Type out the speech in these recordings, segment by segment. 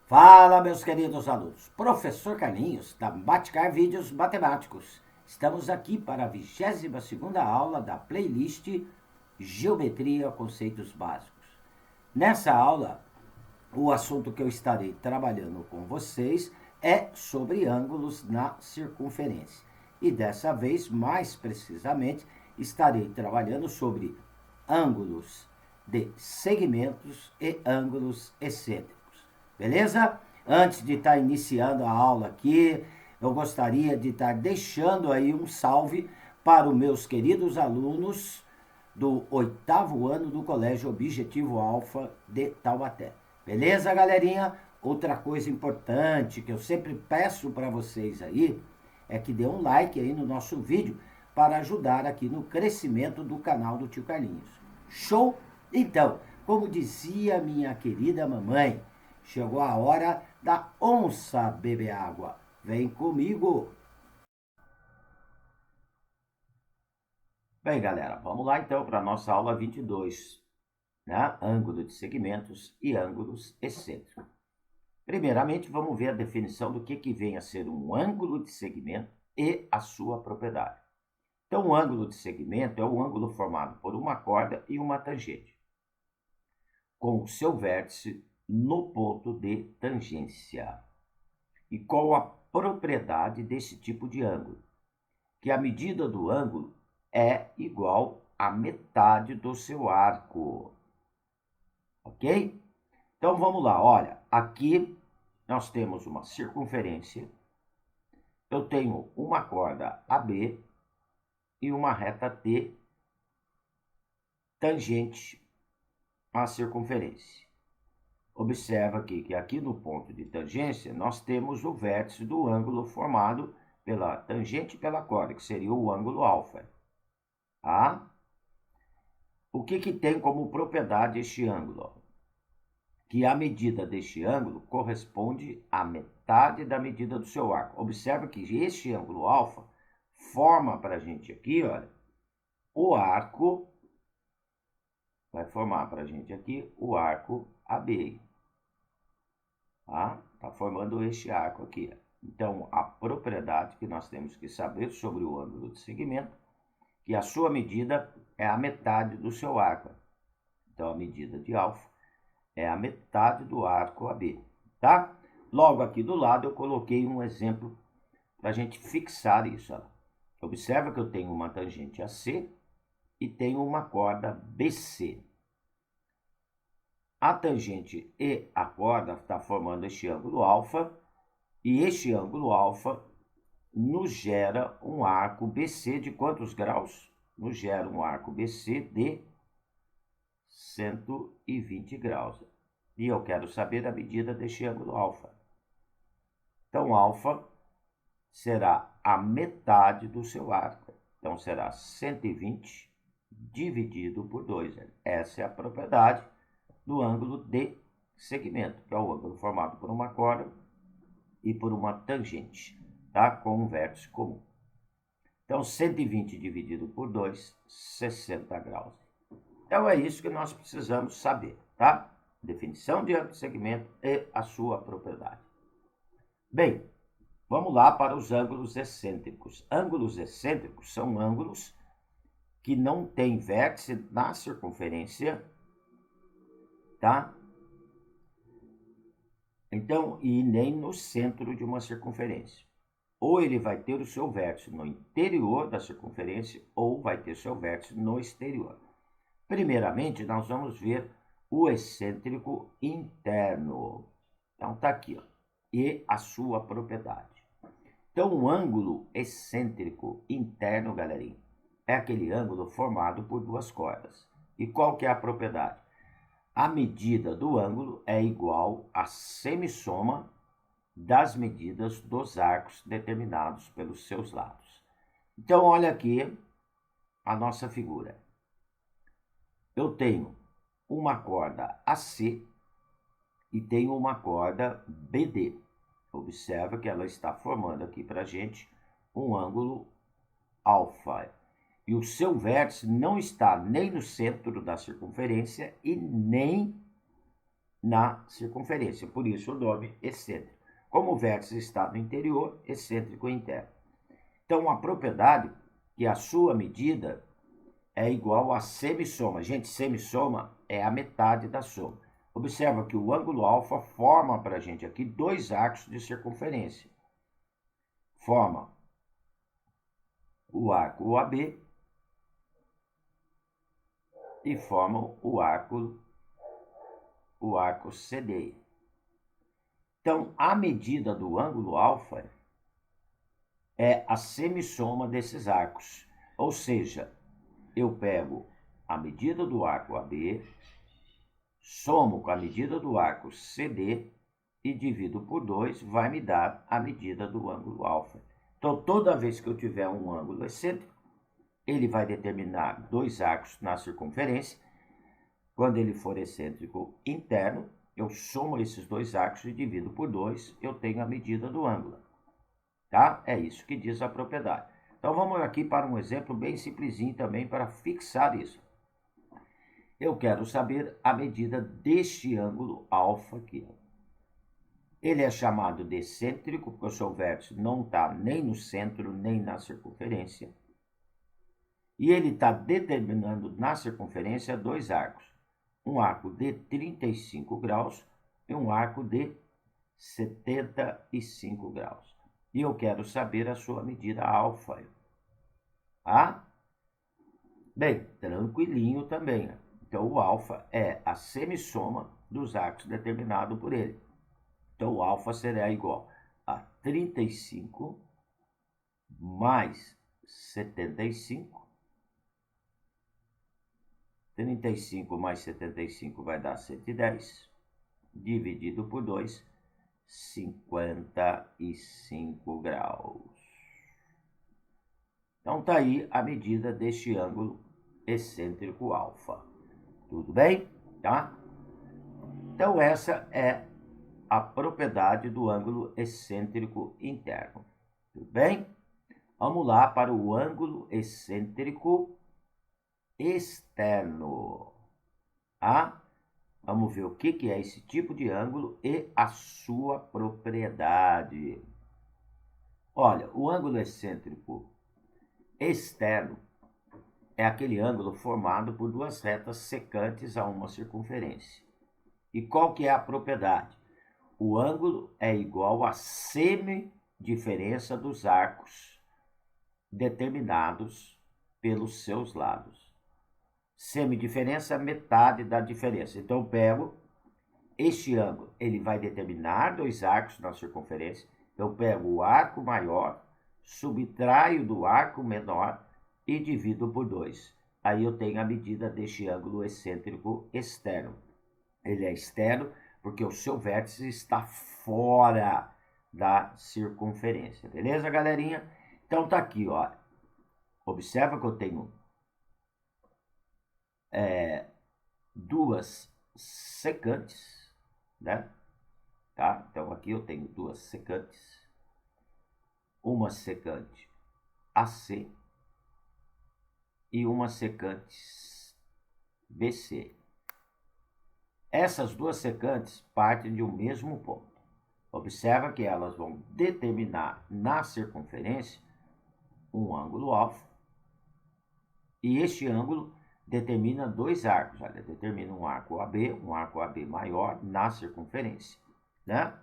Fala, meus queridos alunos. Professor Carlinhos, da Baticar Vídeos Matemáticos. Estamos aqui para a 22ª aula da playlist Geometria Conceitos Básicos. Nessa aula, o assunto que eu estarei trabalhando com vocês é sobre ângulos na circunferência. E dessa vez, mais precisamente, estarei trabalhando sobre ângulos de segmentos e ângulos excêntricos. Beleza? Antes de estar iniciando a aula aqui, eu gostaria de estar deixando aí um salve para os meus queridos alunos do 8º ano do Colégio Objetivo Alfa de Taubaté. Beleza, galerinha? Outra coisa importante que eu sempre peço para vocês aí é que dê um like aí no nosso vídeo para ajudar aqui no crescimento do canal do Tio Carlinhos. Show? Então, como dizia minha querida mamãe, chegou a hora da onça beber água. Vem comigo! Bem, galera, vamos lá então para a nossa aula 22, né? Ângulo de segmentos e ângulos excêntricos. Primeiramente, vamos ver a definição do que vem a ser um ângulo de segmento e a sua propriedade. Então, o ângulo de segmento é o ângulo formado por uma corda e uma tangente, com o seu vértice no ponto de tangência. E qual a propriedade desse tipo de ângulo? Que a medida do ângulo é igual à metade do seu arco. Ok? Então vamos lá, olha, aqui nós temos uma circunferência, eu tenho uma corda AB e uma reta T tangente à circunferência. Observa aqui que aqui no ponto de tangência nós temos o vértice do ângulo formado pela tangente e pela corda, que seria o ângulo alfa. Tá? O que tem como propriedade este ângulo? Que a medida deste ângulo corresponde à metade da medida do seu arco. Observa que este ângulo alfa forma para a gente aqui, olha, o arco, vai formar para a gente aqui o arco AB. Tá formando este arco aqui. Então, a propriedade que nós temos que saber sobre o ângulo de segmento, que a sua medida é a metade do seu arco. Então, a medida de alfa é a metade do arco AB, tá? Logo aqui do lado eu coloquei um exemplo para a gente fixar isso. Ó. Observa que eu tenho uma tangente AC e tenho uma corda BC. A tangente e a corda está formando este ângulo alfa, e este ângulo alfa nos gera um arco BC de quantos graus? Nos gera um arco BC de 120 graus. E eu quero saber a medida deste ângulo alfa. Então, alfa será a metade do seu arco. Então, será 120 dividido por 2. Essa é a propriedade do ângulo de segmento, que é o ângulo formado por uma corda e por uma tangente, tá? Com um vértice comum. Então, 120 dividido por 2, 60 graus. Então, é isso que nós precisamos saber, tá? Definição de ângulo de segmento e a sua propriedade. Bem, vamos lá para os ângulos excêntricos. Ângulos excêntricos são ângulos que não têm vértice na circunferência, tá? Então, e nem no centro de uma circunferência. Ou ele vai ter o seu vértice no interior da circunferência, ou vai ter seu vértice no exterior. Primeiramente, nós vamos ver o excêntrico interno. Então, tá aqui, ó. E a sua propriedade. Então, o ângulo excêntrico interno, galerinha, é aquele ângulo formado por duas cordas. E qual que é a propriedade? A medida do ângulo é igual à semissoma das medidas dos arcos determinados pelos seus lados. Então, olha aqui a nossa figura. Eu tenho uma corda AC e tenho uma corda BD. Observa que ela está formando aqui para a gente um ângulo alfa. E o seu vértice não está nem no centro da circunferência e nem na circunferência, por isso o nome excêntrico. Como o vértice está no interior, excêntrico interno. Então, a propriedade que a sua medida é igual a semissoma. Gente, semissoma é a metade da soma. Observa que o ângulo alfa forma para a gente aqui dois arcos de circunferência. Forma o arco OAB e forma o arco CD. Então, a medida do ângulo alfa é a semissoma desses arcos. Ou seja, eu pego a medida do arco AB, somo com a medida do arco CD e divido por 2, vai me dar a medida do ângulo alfa. Então, toda vez que eu tiver um ângulo excêntrico, ele vai determinar dois arcos na circunferência. Quando ele for excêntrico interno, eu somo esses dois arcos e divido por 2, eu tenho a medida do ângulo. Tá? É isso que diz a propriedade. Então, vamos aqui para um exemplo bem simplesinho também para fixar isso. Eu quero saber a medida deste ângulo alfa aqui. Ele é chamado de excêntrico, porque o seu vértice não está nem no centro, nem na circunferência. E ele está determinando na circunferência dois arcos. Um arco de 35 graus e um arco de 75 graus. E eu quero saber a sua medida alfa. Ah? Bem, tranquilinho também. Então, o alfa é a semissoma dos arcos determinado por ele. Então, o alfa será igual a 35 mais 75. 35 mais 75 vai dar 110. Dividido por 2, 55 graus. Então, está aí a medida deste ângulo excêntrico alfa. Tudo bem? Tá? Então, essa é a propriedade do ângulo excêntrico interno. Tudo bem? Vamos lá para o ângulo excêntrico externo. Tá? Vamos ver o que é esse tipo de ângulo e a sua propriedade. Olha, o ângulo excêntrico externo é aquele ângulo formado por duas retas secantes a uma circunferência. E qual que é a propriedade? O ângulo é igual à semidiferença dos arcos determinados pelos seus lados. Semidiferença é metade da diferença. Então, eu pego este ângulo, ele vai determinar dois arcos na circunferência. Eu pego o arco maior, subtraio do arco menor e divido por 2. Aí eu tenho a medida deste ângulo excêntrico externo. Ele é externo porque o seu vértice está fora da circunferência. Beleza, galerinha? Então, tá aqui, ó. Observa que eu tenho duas secantes, né? Tá? Então, aqui eu tenho duas secantes. Uma secante AC e uma secante BC. Essas duas secantes partem de um mesmo ponto. Observa que elas vão determinar na circunferência um ângulo alfa. E este ângulo determina dois arcos. Olha, determina um arco AB maior na circunferência, né?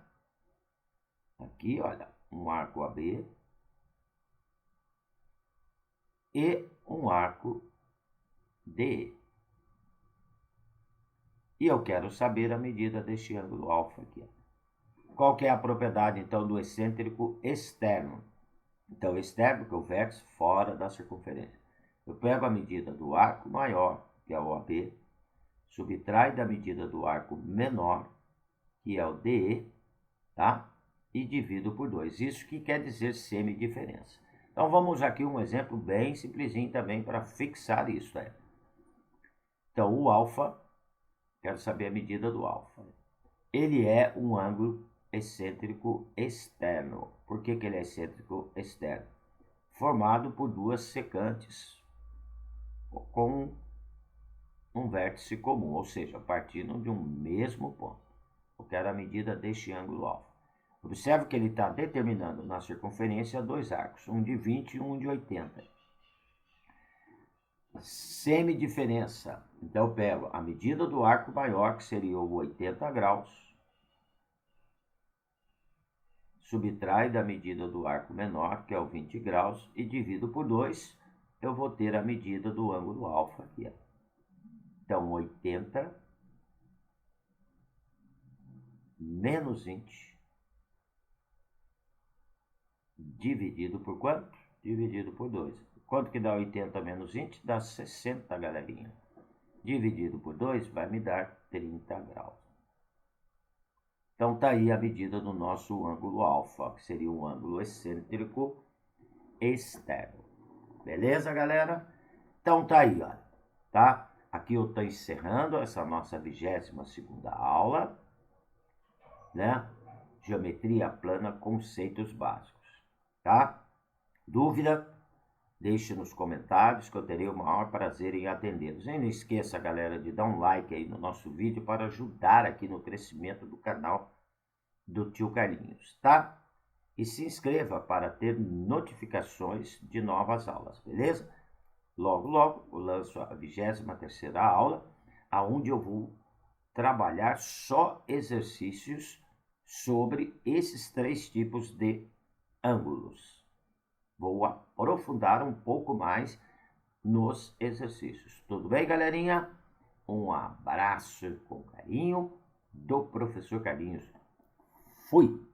Aqui, olha, um arco AB e um arco DE. E eu quero saber a medida deste ângulo alfa aqui. Qual que é a propriedade, então, do excêntrico externo? Então, externo, que é o vértice fora da circunferência. Eu pego a medida do arco maior, que é o AB, subtrai da medida do arco menor, que é o DE, tá? E divido por 2. Isso que quer dizer semidiferença. Então, vamos aqui um exemplo bem simplesinho também para fixar isso. Né? Então, o alfa, quero saber a medida do alfa. Ele é um ângulo excêntrico externo. Por que ele é excêntrico externo? Formado por duas secantes com um vértice comum, ou seja, partindo de um mesmo ponto. Eu quero a medida deste ângulo alfa. Observe que ele está determinando na circunferência dois arcos, um de 20 e um de 80. Semidiferença. Então, eu pego a medida do arco maior, que seria o 80 graus, subtrai da medida do arco menor, que é o 20 graus, e divido por 2, eu vou ter a medida do ângulo alfa aqui. Então, 80 menos 20 dividido por quanto? Dividido por 2. Quanto que dá 80 menos 20? Dá 60, galerinha. Dividido por 2 vai me dar 30 graus. Então, está aí a medida do nosso ângulo alfa, que seria um ângulo excêntrico externo. Beleza, galera? Então, tá aí, ó. Tá? Aqui eu estou encerrando essa nossa 22ª aula, né? Geometria plana, conceitos básicos, tá? Dúvida? Deixe nos comentários que eu terei o maior prazer em atendê-los. E não esqueça, galera, de dar um like aí no nosso vídeo para ajudar aqui no crescimento do canal do Tio Carlinhos, tá? E se inscreva para ter notificações de novas aulas, beleza? Logo, logo, eu lanço a 23ª aula, aonde eu vou trabalhar só exercícios sobre esses 3 tipos de ângulos. Vou aprofundar um pouco mais nos exercícios. Tudo bem, galerinha? Um abraço com carinho do professor Carlinhos. Fui!